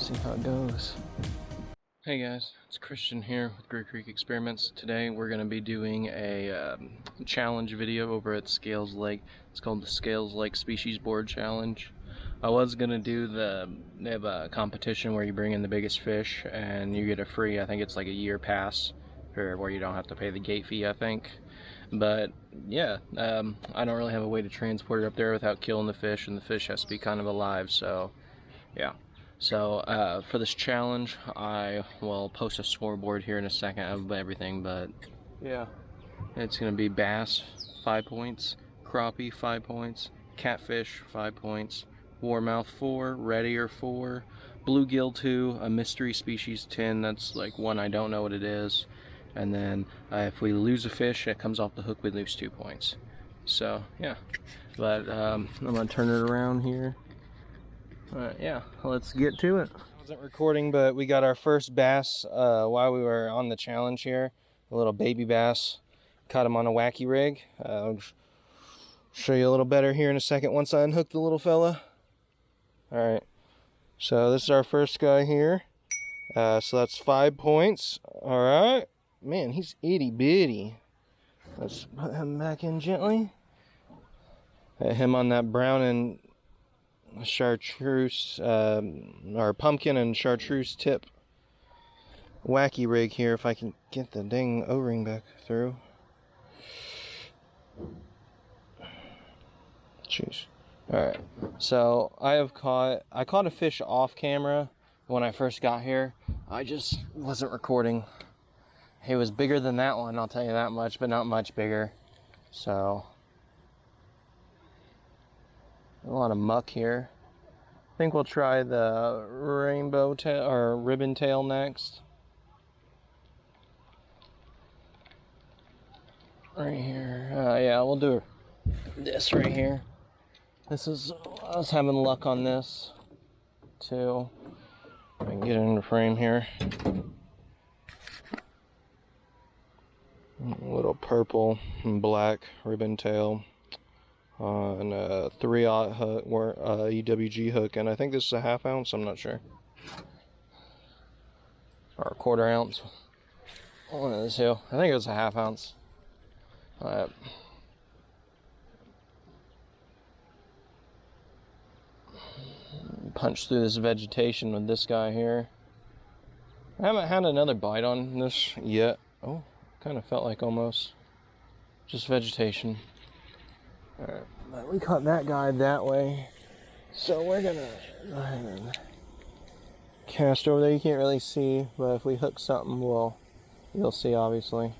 see how it goes. Hey guys, it's Christian here with Great Creek Experiments. Today we're going to be doing a challenge video over at Scales Lake. It's called the Scales Lake Species Board Challenge. I was going to do they have a competition where you bring in the biggest fish and you get a free, I think it's like a year pass, for where you don't have to pay the gate fee, I think. But yeah, I don't really have a way to transport it up there without killing the fish, and the fish has to be kind of alive, so yeah. So for this challenge, I will post a scoreboard here in a second of everything, but yeah, it's going to be bass, 5 points, crappie, 5 points, catfish, 5 points, warmouth, 4, Redear, 4, bluegill, 2, a mystery species, 10, that's like one I don't know what it is, and then if we lose a fish that comes off the hook, we lose 2 points. So yeah, but I'm going to turn it around here. Alright, yeah, let's get to it. I wasn't recording, but we got our first bass while we were on the challenge here. A little baby bass. Caught him on a wacky rig. I'll show you a little better here in a second once I unhook the little fella. Alright, so this is our first guy here. So that's 5 points. Alright, man, he's itty bitty. Let's put him back in gently. Hit him on that brown and chartreuse or pumpkin and chartreuse tip wacky rig here, if I can get the dang O-ring back through. Jeez. Alright, so I caught a fish off camera when I first got here. I just wasn't recording. He was bigger than that one, I'll tell you that much, but not much bigger. So a lot of muck here. I think we'll try the rainbow tail or ribbon tail next. Right here. Yeah, we'll do this right here. I was having luck on this too. I can get it in the frame here. A little purple and black ribbon tail. And a 3/0 hook, EWG hook, and I think this is a 1/2 ounce, I'm not sure. Or a 1/4 ounce. One of the two. I think it was a 1/2 ounce. Punch through this vegetation with this guy here. I haven't had another bite on this yet. Oh, kind of felt like almost just vegetation. Alright, but we caught that guy that way, so we're gonna go ahead and cast over there. You can't really see, but if we hook something, you'll see, obviously.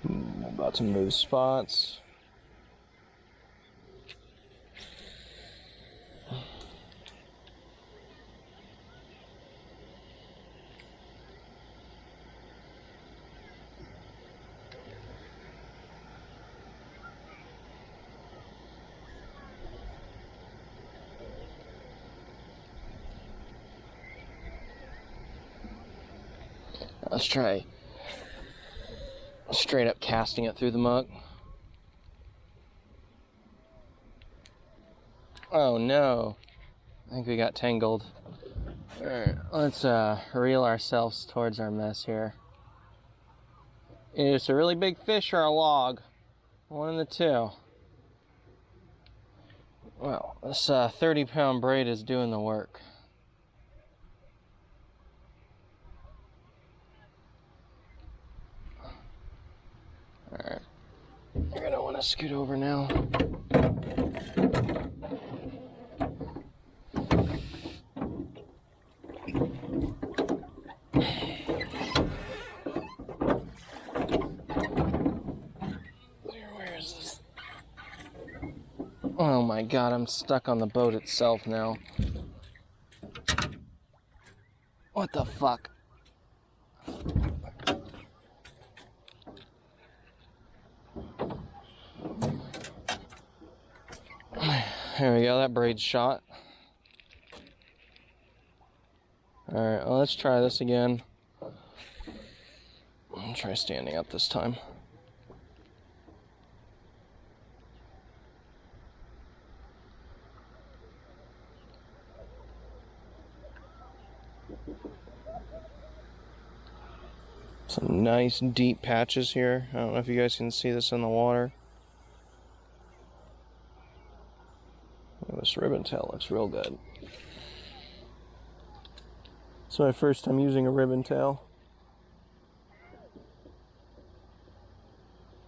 About to move spots. Let's try straight up casting it through the muck. Oh no, I think we got tangled. Alright, let's reel ourselves towards our mess here. It's a really big fish or a log. One of the two. Well, this 30-pound braid is doing the work. Alright, you're gonna want to scoot over now. Where is this? Oh my god, I'm stuck on the boat itself now. What the fuck? There we go, that braid's shot. Alright, well, let's try this again. I'll try standing up this time. Some nice deep patches here. I don't know if you guys can see this in the water. This ribbon tail looks real good. It's my first time using a ribbon tail.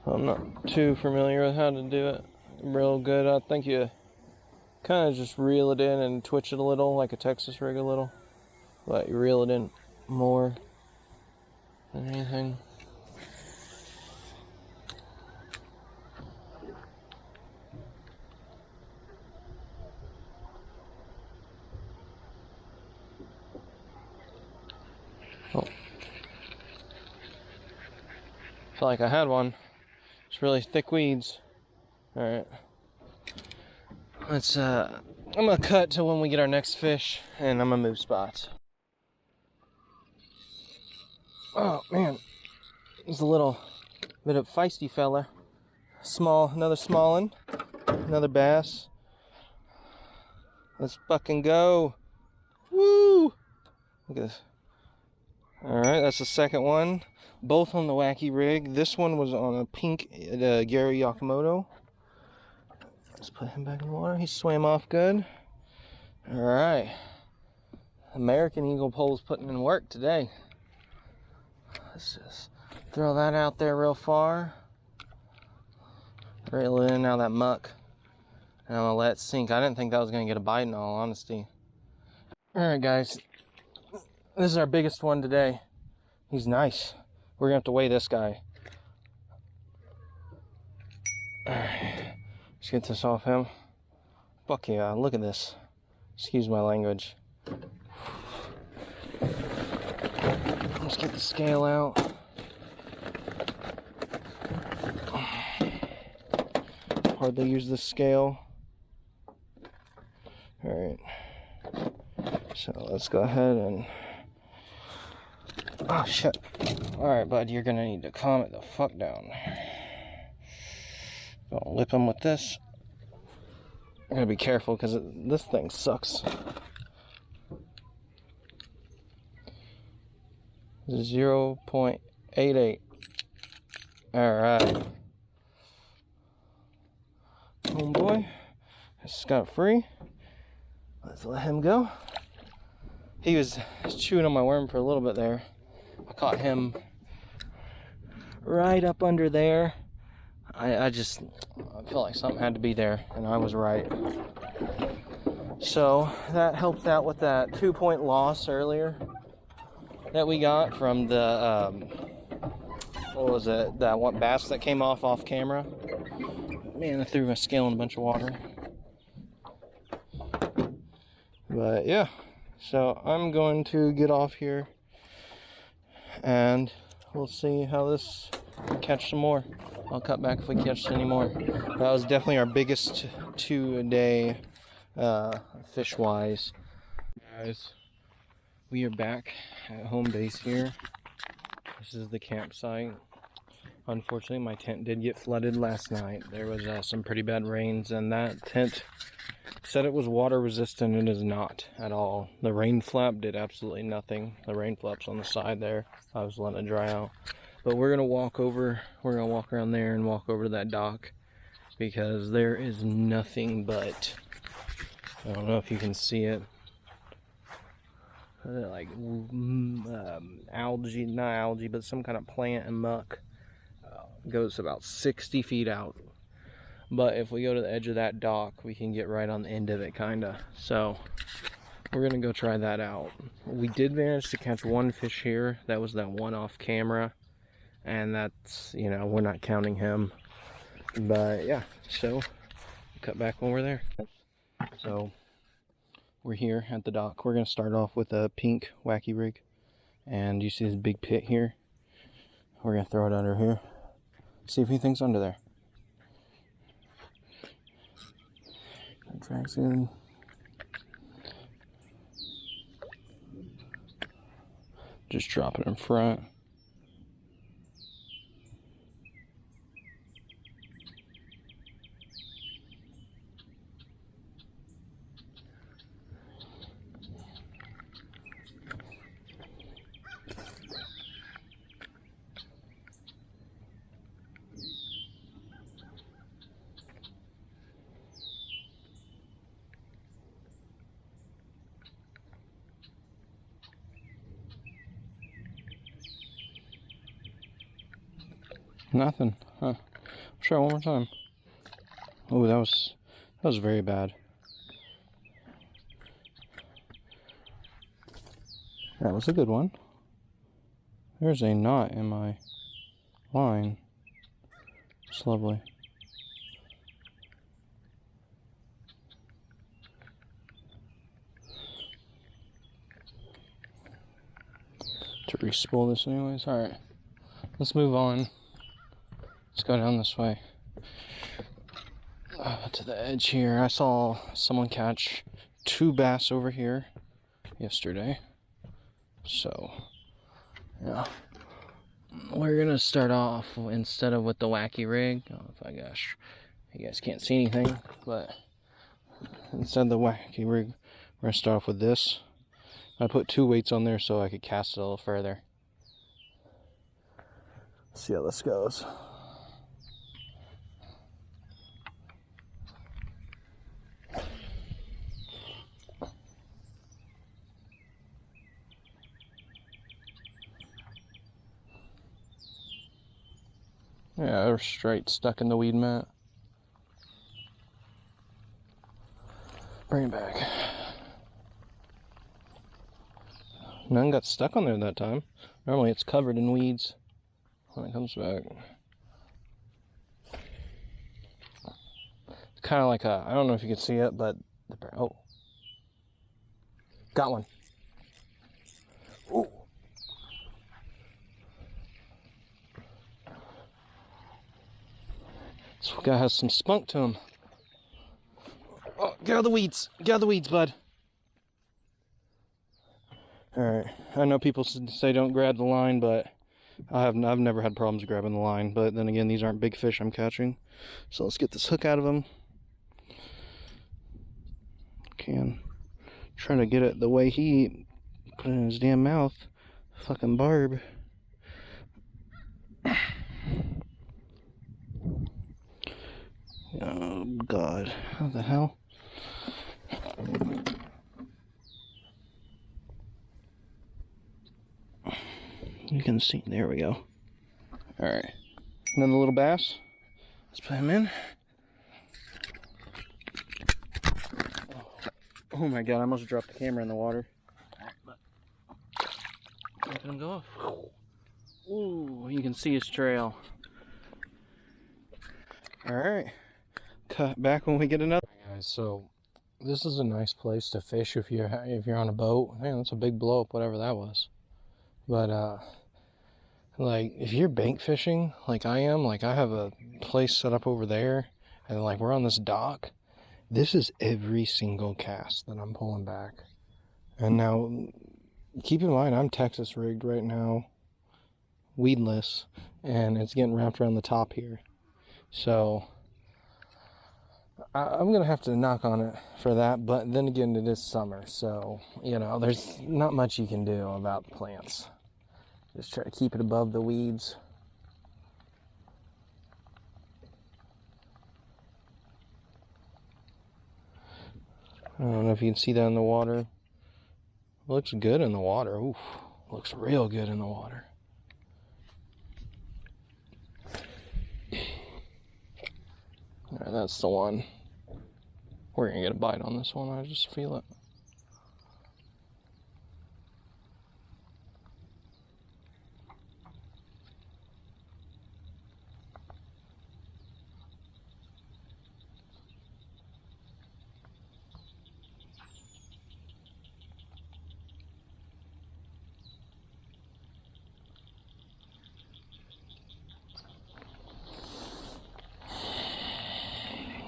I'm not too familiar with how to do it real good. I think you kind of just reel it in and twitch it a little, like a Texas rig a little. But you reel it in more than anything. Oh. Felt like I had one. It's really thick weeds. Alright. Let's I'm gonna cut to when we get our next fish, and I'm gonna move spots. Oh man, he's a little bit of feisty fella. Another small one, another bass. Let's fucking go. Woo! Look at this. Alright, that's the second one. Both on the wacky rig. This one was on a pink Gary Yakamoto. Let's put him back in the water. He swam off good. Alright. American Eagle pole's putting in work today. Let's just throw that out there real far. Reel it in out of that muck. And I'm gonna let it sink. I didn't think that was gonna get a bite in all honesty. Alright guys. This is our biggest one today. He's nice. We're gonna have to weigh this guy. Alright. Let's get this off him. Fuck yeah, look at this. Excuse my language. Let's get the scale out. Hardly use the scale. Alright. So let's go ahead and... Oh shit. Alright bud, you're gonna need to calm it the fuck down. Gonna lip him with this. I gotta be careful because this thing sucks. 0.88. Alright. Homeboy. Just got free. Let's let him go. He was chewing on my worm for a little bit there. I caught him right up under there. I felt like something had to be there, and I was right. So that helped out with that 2-point loss earlier that we got from the what was it, that one bass that came off camera. Man, I threw my scale in a bunch of water. But yeah, so I'm going to get off here and we'll see how this catch some more. I'll cut back if we catch any more. That was definitely our biggest 2-a-day fish wise. Guys, we are back at home base here. This is the campsite. Unfortunately, my tent did get flooded last night. There was some pretty bad rains, and that tent said it was water resistant. It is not at all. The rain flap did absolutely nothing. The rain flap's on the side there. I was letting it dry out. But we're gonna walk around there and walk over to that dock because there is nothing but, I don't know if you can see it, like algae, not algae, but some kind of plant and muck. Goes about 60 feet out. But if we go to the edge of that dock, we can get right on the end of it, kinda. So we're gonna go try that out. We did manage to catch one fish here. That was that one off camera. And that's, you know, we're not counting him. But yeah, so cut back when we're there. So we're here at the dock. We're gonna start off with a pink wacky rig. And you see this big pit here? We're gonna throw it under here. See if anything's under there. It drags in. Just drop it in front. Nothing. Huh. Try one more time. Oh, that was very bad. That was a good one. There's a knot in my line. It's lovely. To re-spool this anyways. Alright. Let's move on. Let's go down this way. To the edge here. I saw someone catch 2 bass over here yesterday. So, yeah. We're gonna start off instead of with the wacky rig. I don't know if you guys can't see anything, but instead of the wacky rig, we're gonna start off with this. I put 2 weights on there so I could cast it a little further. Let's see how this goes. Yeah, they're straight stuck in the weed mat. Bring it back. None got stuck on there that time. Normally it's covered in weeds when it comes back. It's kind of like a, I don't know if you can see it, but oh, got one. Ooh. This guy has some spunk to him. Oh, get out of the weeds. Get out of the weeds, bud. Alright, I know people say don't grab the line, but I've never had problems grabbing the line. But then again, these aren't big fish I'm catching. So let's get this hook out of him. Can try to get it the way he put it in his damn mouth. Fucking barb. Oh God, how the hell? You can see, there we go. Alright, another little bass. Let's put him in. Oh my God, I almost dropped the camera in the water. Look at him go. Ooh, you can see his trail. Alright, cut back when we get another. Right, guys, so this is a nice place to fish if you're on a boat. Man, that's a big blow up, whatever that was. But like if you're bank fishing like I am, like I have a place set up over there, and like we're on this dock. This is every single cast that I'm pulling back. And now, keep in mind, I'm Texas rigged right now, weedless, and it's getting wrapped around the top here. So I'm gonna have to knock on it for that. But then again, it is summer, so you know there's not much you can do about the plants. Just try to keep it above the weeds. I don't know if you can see that in the water. It looks good in the water. Oof, looks real good in the water. Alright, that's the one. We're gonna get a bite on this one, I just feel it.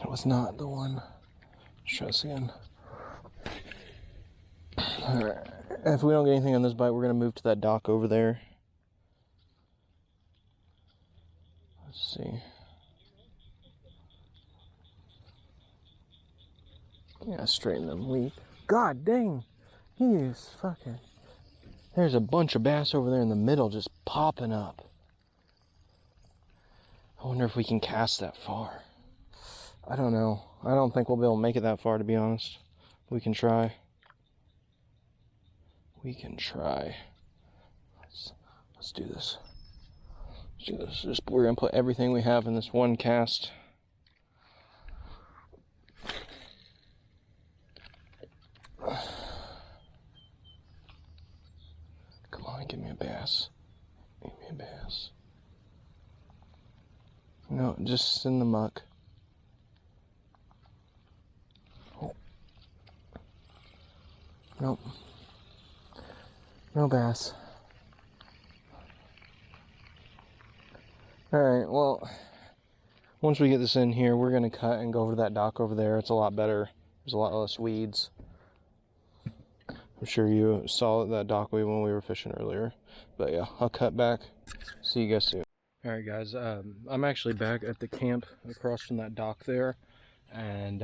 It was not the one. Let's try this again. Alright, if we don't get anything on this bite, we're going to move to that dock over there. Let's see. Yeah, straighten them leaf. God dang! He is fucking... There's a bunch of bass over there in the middle just popping up. I wonder if we can cast that far. I don't know. I don't think we'll be able to make it that far, to be honest. We can try. We can try. Let's do this. So we're gonna put everything we have in this one cast. Come on, give me a bass. Give me a bass. No, just in the muck. Oh. Nope. No bass. Alright, well, once we get this in here, we're going to cut and go over to that dock over there. It's a lot better. There's a lot less weeds. I'm sure you saw that dock when we were fishing earlier. But yeah, I'll cut back. See you guys soon. Alright guys, I'm actually back at the camp across from that dock there. And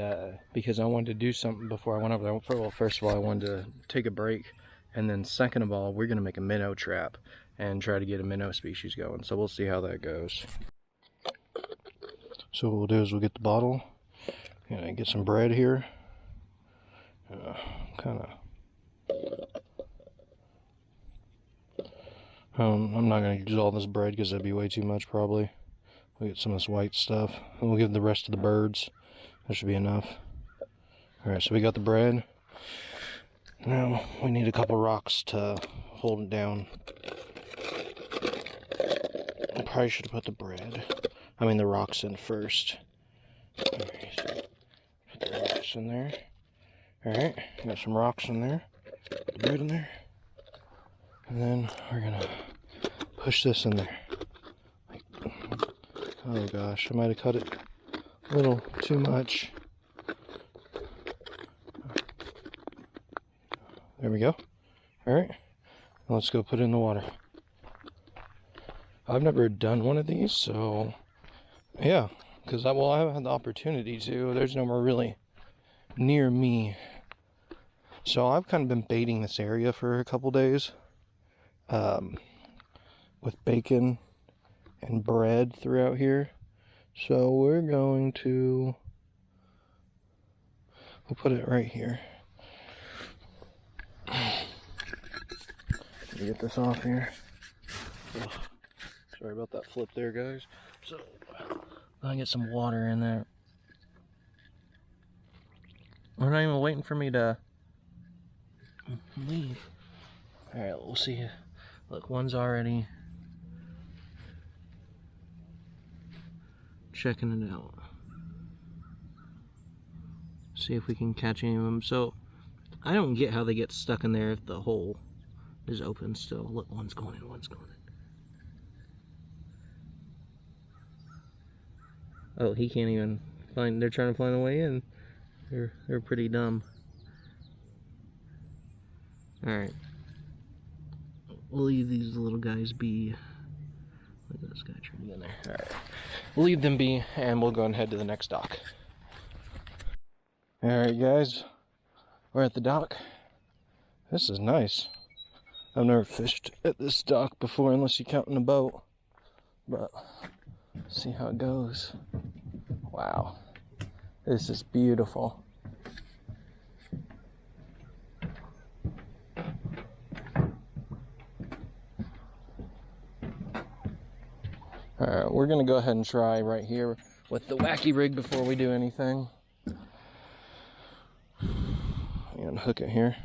because I wanted to do something before I went over there. Well, first of all, I wanted to take a break. And then second of all, we're going to make a minnow trap and try to get a minnow species going. So we'll see how that goes. So what we'll do is we'll get the bottle, and get some bread here. I'm not going to use all this bread because that'd be way too much probably. We'll get some of this white stuff, and we'll give the rest to the birds. That should be enough. Alright, so we got the bread. Now we need a couple rocks to hold it down. I probably should have put the rocks in first. Alright, so put the rocks in there. Alright, got some rocks in there. Put the bread in there. And then we're gonna push this in there. Oh gosh, I might have cut it a little too much. There we go. Alright, let's go put it in the water. I've never done one of these, so yeah, because I haven't had the opportunity to. There's no more really near me. So I've kind of been baiting this area for a couple days with bacon and bread throughout here. So we'll put it right here. Let me get this off here. Ugh. Sorry about that flip there, guys. So, I'll get some water in there. We're not even waiting for me to leave. Alright, we'll see. Look, one's already checking it out. See if we can catch any of them. So, I don't get how they get stuck in there if the hole is open still. Look, one's going in, one's going in. Oh, he can't even find. They're trying to find a way in. They're pretty dumb. All right, we'll leave these little guys be. Look at this guy trying to get in there. All right, we'll leave them be, and we'll go and head to the next dock. All right, guys, we're at the dock. This is nice. I've never fished at this dock before, unless you count in a boat. But see how it goes. Wow, this is beautiful. Alright, we're gonna go ahead and try right here with the wacky rig before we do anything. And hook it here.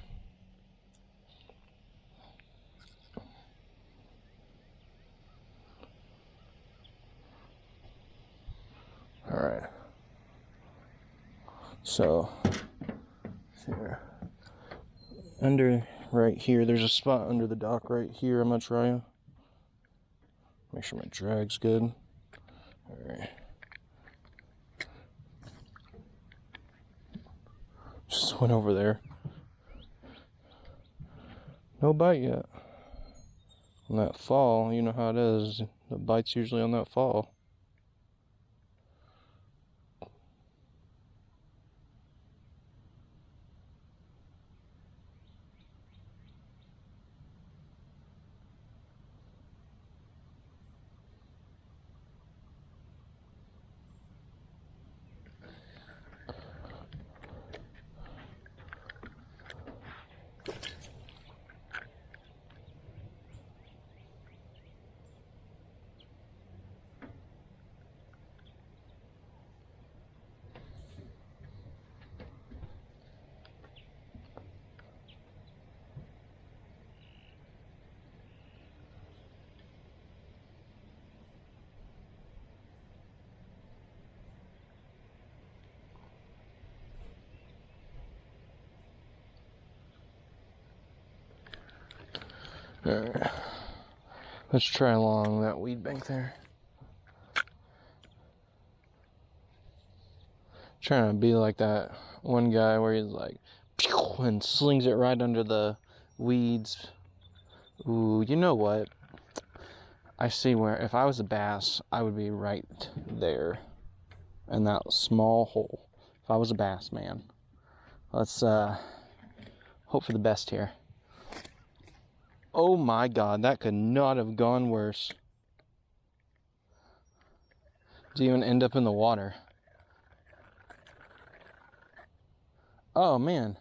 Alright. So, here. Under right here, there's a spot under the dock right here. I'm gonna try. Make sure my drag's good. Alright. Just went over there. No bite yet. On that fall, you know how it is. The bite's usually on that fall. Alright. Let's try along that weed bank there. Trying to be like that one guy where he's like, pew, and slings it right under the weeds. Ooh, you know what? I see where, if I was a bass, I would be right there in that small hole. If I was a bass man. Let's hope for the best here. Oh my God, that could not have gone worse. Didn't even end up in the water. Oh man,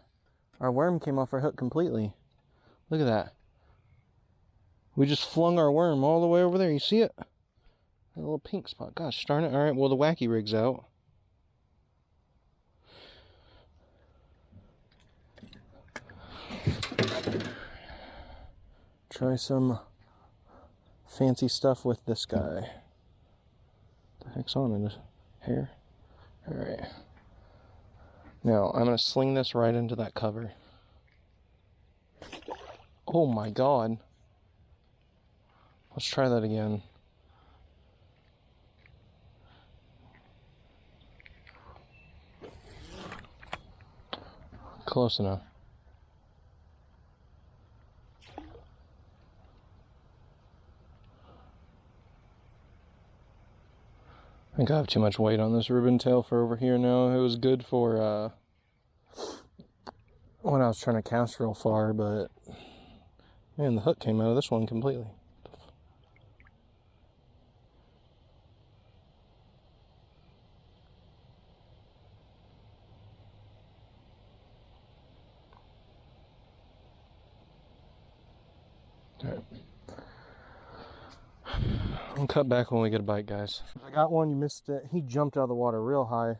our worm came off our hook completely. Look at that. We just flung our worm all the way over there. You see it? That little pink spot. Gosh darn it. Alright, well the wacky rig's out. Try some fancy stuff with this guy. What the heck's on in his hair? Alright. Now, I'm going to sling this right into that cover. Oh my God. Let's try that again. Close enough. I think I have too much weight on this ribbon tail for over here now. It was good for when I was trying to cast real far, but man, the hook came out of this one completely. Alright. I'll cut back when we get a bite, guys. I got one, you missed it. He jumped out of the water real high.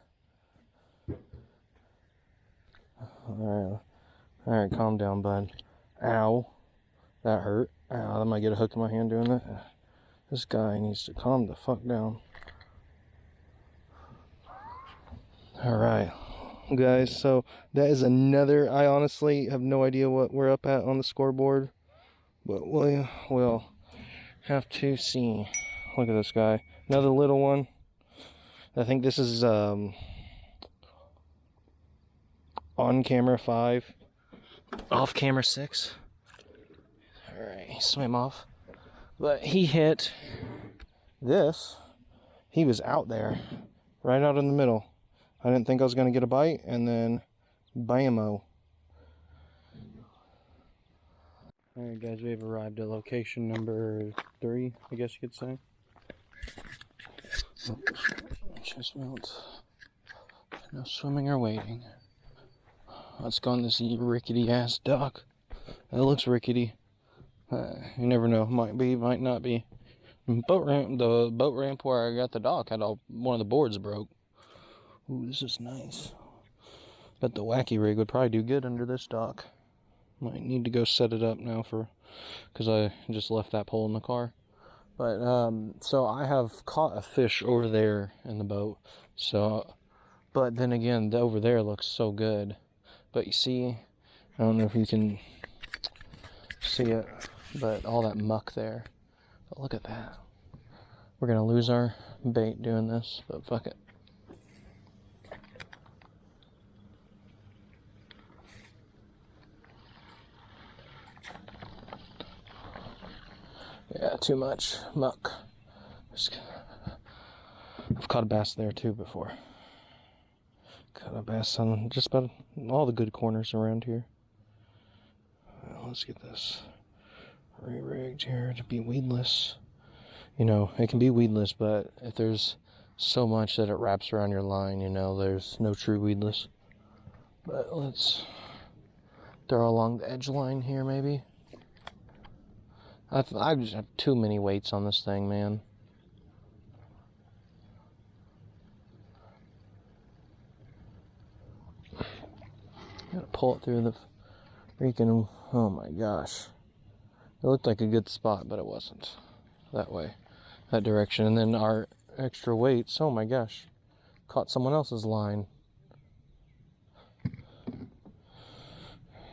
Alright, calm down, bud. Ow. That hurt. Ow, I might get a hook in my hand doing that. This guy needs to calm the fuck down. Alright, guys, so that is another, I honestly have no idea what we're up at on the scoreboard, but we'll have to see. Look at this guy. Another little one. I think this is on camera 5, off camera 6. Alright, he swam off. But he hit this. He was out there, right out in the middle. I didn't think I was going to get a bite, and then bam-o. Alright guys, we've arrived at location number 3, I guess you could say. Chest mount. No swimming or wading. Let's go on this rickety ass dock. That looks rickety. You never know. Might be, might not be. The boat ramp where I got the dock had one of the boards broke. Ooh, this is nice. Bet the wacky rig would probably do good under this dock. Might need to go set it up now because I just left that pole in the car. But so I have caught a fish over there in the boat. So, but then again, over there looks so good. But you see, I don't know if you can see it, but all that muck there. But look at that. We're gonna lose our bait doing this, but fuck it. Yeah, too much muck. I've caught a bass there too before. Caught a bass on just about all the good corners around here. Let's get this re-rigged here to be weedless. You know, it can be weedless, but if there's so much that it wraps around your line, you know, there's no true weedless. But let's throw along the edge line here, maybe. I just have too many weights on this thing, man. Gotta pull it through the freaking, oh my gosh. It looked like a good spot, but it wasn't. That way, that direction. And then our extra weights, oh my gosh. Caught someone else's line.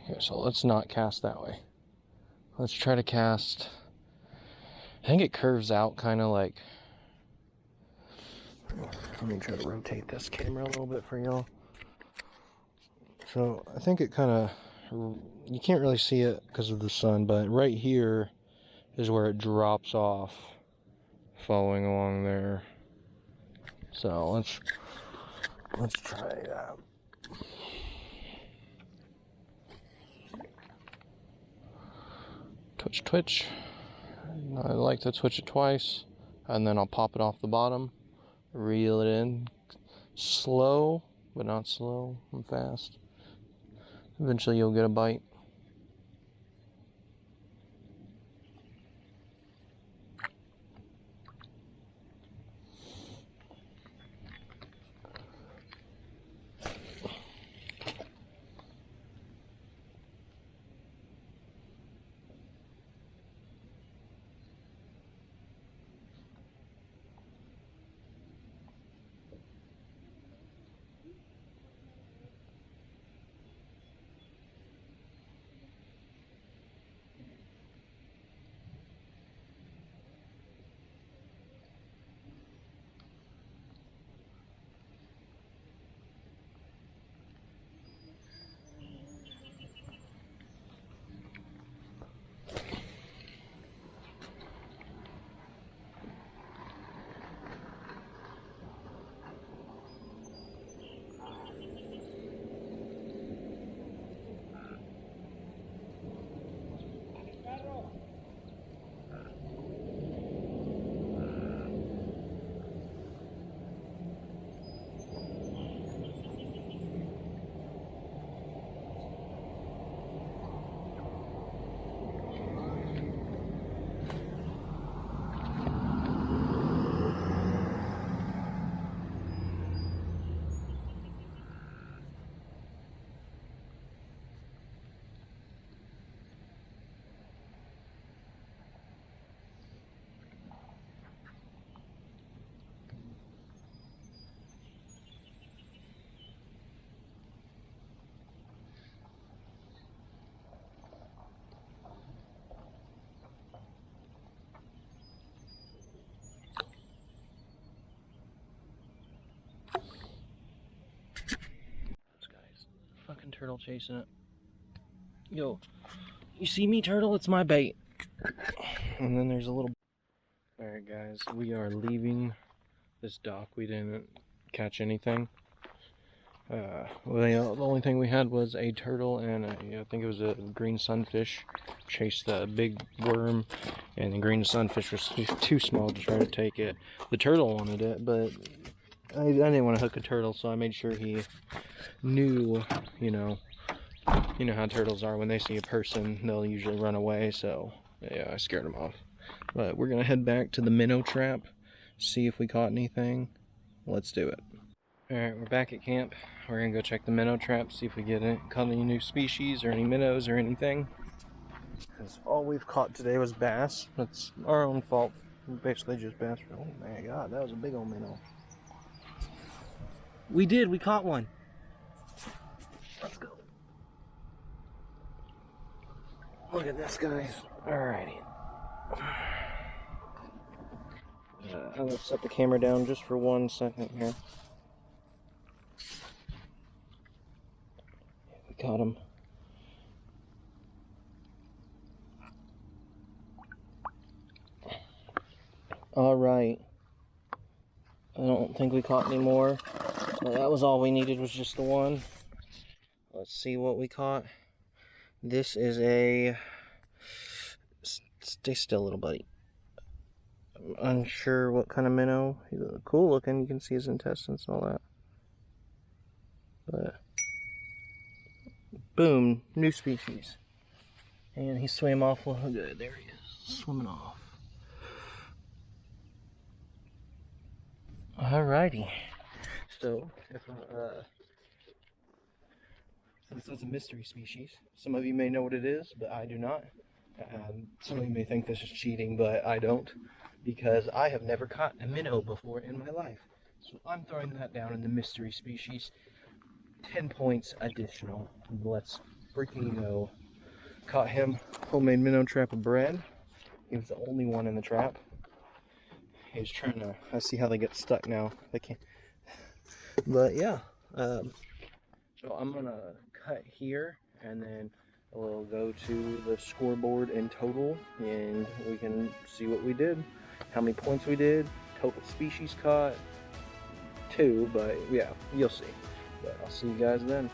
Okay, so let's not cast that way. Let's try to cast. I think it curves out kind of like. Let me try to rotate this camera a little bit for y'all. So I think it kind of, you can't really see it because of the sun, but right here is where it drops off, following along there. So let's try that. Twitch. I like to twitch it twice, and then I'll pop it off the bottom, reel it in, slow, but not slow and fast. Eventually you'll get a bite. Fucking turtle chasing it. Yo, you see me, turtle? It's my bait. And then there's a little. Alright, guys, we are leaving this dock. We didn't catch anything. The only thing we had was a turtle and I think it was a green sunfish. Chased the big worm, and the green sunfish was too small to try to take it. The turtle wanted it, but I didn't want to hook a turtle, so I made sure he knew, you know how turtles are. When they see a person, they'll usually run away, so yeah, I scared him off. But we're gonna head back to the minnow trap, see if we caught anything. Let's do it. Alright, we're back at camp. We're gonna go check the minnow trap, see if we caught any new species or any minnows or anything. Because all we've caught today was bass. That's our own fault. Basically just bass. Oh my god, that was a big old minnow. We caught one. Let's go. Look at this, guys. Alrighty. I'm gonna set the camera down just for 1 second here. We caught him. Alright. I don't think we caught any more. That was all we needed, was just the one. Let's see what we caught. This is a... Stay still, little buddy. I'm unsure what kind of minnow. He's cool looking. You can see his intestines and all that. But boom, new species. And he swam off. Well, good. There he is, swimming off. Alrighty. So, since it's a mystery species, some of you may know what it is, but I do not. Some of you may think this is cheating, but I don't, because I have never caught a minnow before in my life. So I'm throwing that down in the mystery species. 10 points additional. Let's freaking go. Caught him homemade minnow trap of bread. He was the only one in the trap. He was trying to, I see how they get stuck now. They can't. But yeah, so I'm gonna cut here and then we'll go to the scoreboard in total and we can see what we did, how many points we did, total species caught, 2, but yeah, you'll see. But I'll see you guys then.